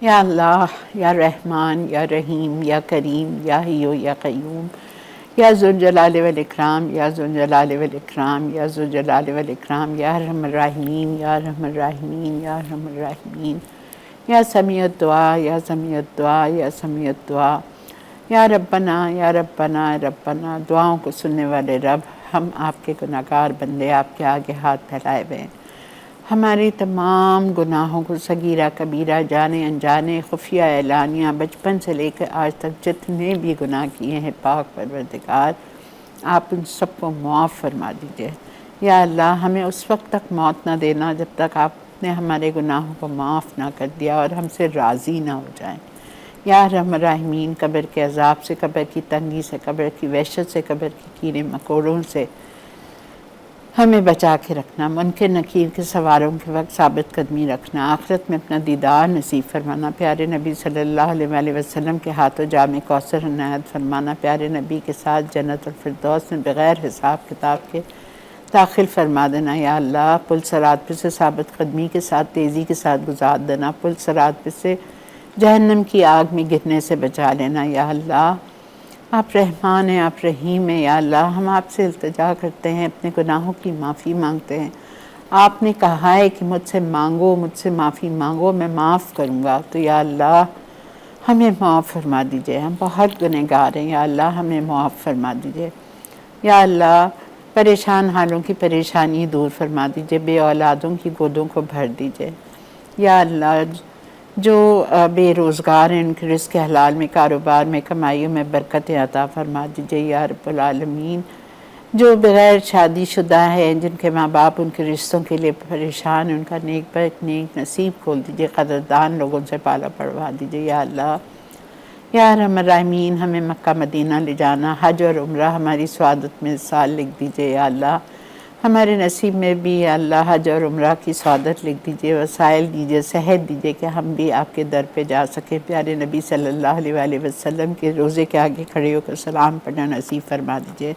یا اللہ، یا رحمان، یا رحیم، یا کریم، یا حیو یا قیوم، یا ذوالجلال والاکرام، یا ذوالجلال والاکرام، یا ذوالجلال والاکرام، یا ارحم الراحمین، یا ارحم الراحمین، یا ارحم الراحمین، یا سمیع الدعا، یا سمیع الدعا، یا سمیع الدعا، یا ربنا، یا ربنا، ربنا، دعاؤں کو سننے والے رب، ہم آپ کے گناہگار بندے آپ کے آگے ہاتھ پھیلائے ہوئے ہیں۔ ہماری تمام گناہوں کو صغیرہ کبیرہ، جانے انجانے، خفیہ اعلانیہ، بچپن سے لے کے آج تک جتنے بھی گناہ کیے ہیں پاک پروردگار، آپ ان سب کو معاف فرما دیجئے۔ یا اللہ، ہمیں اس وقت تک موت نہ دینا جب تک آپ نے ہمارے گناہوں کو معاف نہ کر دیا اور ہم سے راضی نہ ہو جائیں۔ یا ارحم الراحمین، قبر کے عذاب سے، قبر کی تنگی سے، قبر کی وحشت سے، قبر کی کیڑے مکوڑوں سے ہمیں بچا کے رکھنا، منکر نکیر کے سواروں کے وقت ثابت قدمی رکھنا، آخرت میں اپنا دیدار نصیب فرمانا، پیارے نبی صلی اللہ علیہ وآلہ وسلم کے ہاتھوں جام کوثر عنایت فرمانا، پیارے نبی کے ساتھ جنت الفردوس میں بغیر حساب کتاب کے داخل فرما دینا۔ یا اللہ، پل صراط پہ سے ثابت قدمی کے ساتھ تیزی کے ساتھ گزار دینا، پل صراط پہ سے جہنم کی آگ میں گرنے سے بچا لینا۔ یا اللہ، آپ رحمان ہیں، آپ رحیم ہیں۔ یا اللہ، ہم آپ سے التجا کرتے ہیں، اپنے گناہوں کی معافی مانگتے ہیں۔ آپ نے کہا ہے کہ مجھ سے مانگو، مجھ سے معافی مانگو، میں معاف کروں گا۔ تو یا اللہ، ہمیں معاف فرما دیجئے، ہم بہت گنہگار ہیں۔ یا اللہ، ہمیں معاف فرما دیجئے۔ یا اللہ، پریشان حالوں کی پریشانی دور فرما دیجئے، بے اولادوں کی گودوں کو بھر دیجئے۔ یا اللہ، جو بے روزگار ہیں ان کے رزق حلال میں، کاروبار میں، کمائیوں میں برکت عطا فرما دیجئے یا رب العالمین۔ جو بغیر شادی شدہ ہیں، جن کے ماں باپ ان کے رشتوں کے لیے پریشان ہیں، ان کا نیک نصیب کھول دیجئے، قدردان لوگوں سے پالا پڑوا دیجئے یا اللہ۔ یا ارحم الراحمین، ہمیں مکہ مدینہ لے جانا، حج اور عمرہ ہماری سعادت میں سال لکھ دیجئے یا اللہ۔ ہمارے نصیب میں بھی یا اللہ حج اور عمرہ کی سعادت لکھ دیجئے، وسائل دیجئے، صحت دیجئے کہ ہم بھی آپ کے در پہ جا سکیں۔ پیارے نبی صلی اللہ علیہ وآلہ وسلم کے روزے کے آگے کھڑے ہو کر سلام پڑھنا نصیب فرما دیجئے۔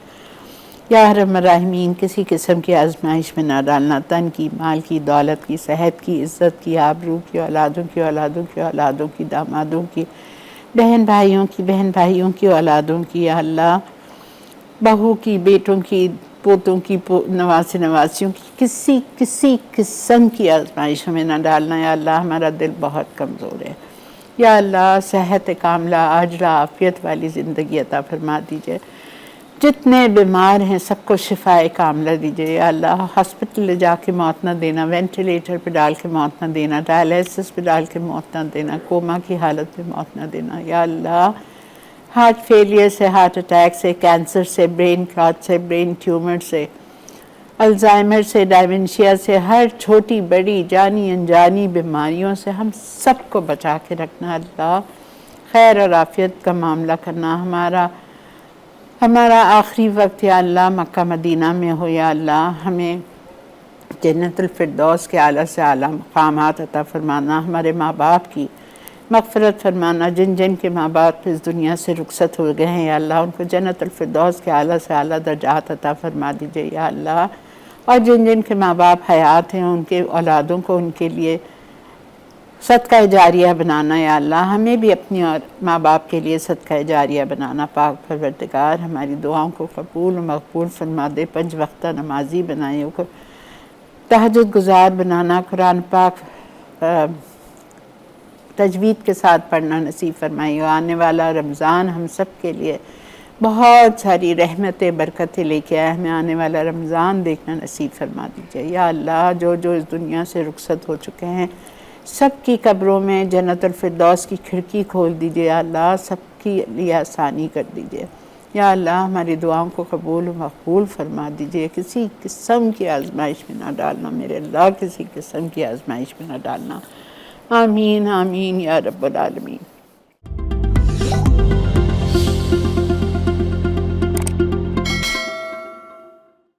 یا ارحم الراحمین، کسی قسم کی آزمائش میں نہ ڈالنا، تن کی، مال کی، دولت کی، صحت کی، عزت کی، آبرو کی، اولادوں کی، اولادوں کی، اولادوں کی، دامادوں کی، بہن بھائیوں کی، بہن بھائیوں کی اولادوں کی، یا اللہ، بہو کی، بیٹوں کی، پوتوں کی، نواسے نواسیوں کی، کسی قسم کی آزمائش ہمیں نہ ڈالنا۔ یا اللہ، ہمارا دل بہت کمزور ہے۔ یا اللہ، صحت کاملہ، عاجلہ، عافیت والی زندگی عطا فرما دیجئے۔ جتنے بیمار ہیں سب کو شفائے کاملہ دیجئے یا اللہ۔ ہاسپٹل لے جا کے موت نہ دینا، وینٹیلیٹر پہ ڈال کے موت نہ دینا، ڈائلیسس پہ ڈال کے موت نہ دینا، کوما کی حالت میں موت نہ دینا یا اللہ۔ ہارٹ فیلئر سے، ہارٹ اٹیک سے، کینسر سے، برین کلاٹ سے، برین ٹیومر سے، الزائمر سے، ڈائمنشیا سے، ہر چھوٹی بڑی جانی انجانی بیماریوں سے ہم سب کو بچا کے رکھنا اللہ۔ خیر اور عافیت کا معاملہ کرنا، ہمارا آخری وقت یا اللہ مکہ مدینہ میں ہو یا اللہ۔ ہمیں جنت الفردوس کے اعلیٰ سے اعلیٰ مقامات عطا فرمانا، ہمارے ماں باپ کی مغفرت فرمانا، جن جن کے ماں باپ اس دنیا سے رخصت ہو گئے ہیں یا اللہ ان کو جنت الفردوس کے اعلیٰ سے اعلیٰ درجات عطا فرما دیجئے یا اللہ۔ اور جن جن کے ماں باپ حیات ہیں ان کے اولادوں کو ان کے لیے صدقہ جاریہ بنانا یا اللہ۔ ہمیں بھی اپنی اور ماں باپ کے لیے صدقہ جاریہ بنانا۔ پاک پروردگار ہماری دعاؤں کو قبول و مقبول فرما دے، 5 وقتہ نمازی بنائے، کو تہجد گزار بنانا، قرآن پاک تجوید کے ساتھ پڑھنا نصیب فرمائی۔ آنے والا رمضان ہم سب کے لیے بہت ساری رحمتیں برکتیں لے کے آئے، ہمیں آنے والا رمضان دیکھنا نصیب فرما دیجئے یا اللہ۔ جو جو اس دنیا سے رخصت ہو چکے ہیں سب کی قبروں میں جنت الفردوس کی کھڑکی کھول دیجئے یا اللہ، سب کی لیے آسانی کر دیجئے یا اللہ۔ ہماری دعاؤں کو قبول و مقبول فرما دیجئے، کسی قسم کی آزمائش میں نہ ڈالنا میرے اللہ، کسی قسم کی آزمائش میں نہ ڈالنا۔ آمین آمین یا رب العالمین۔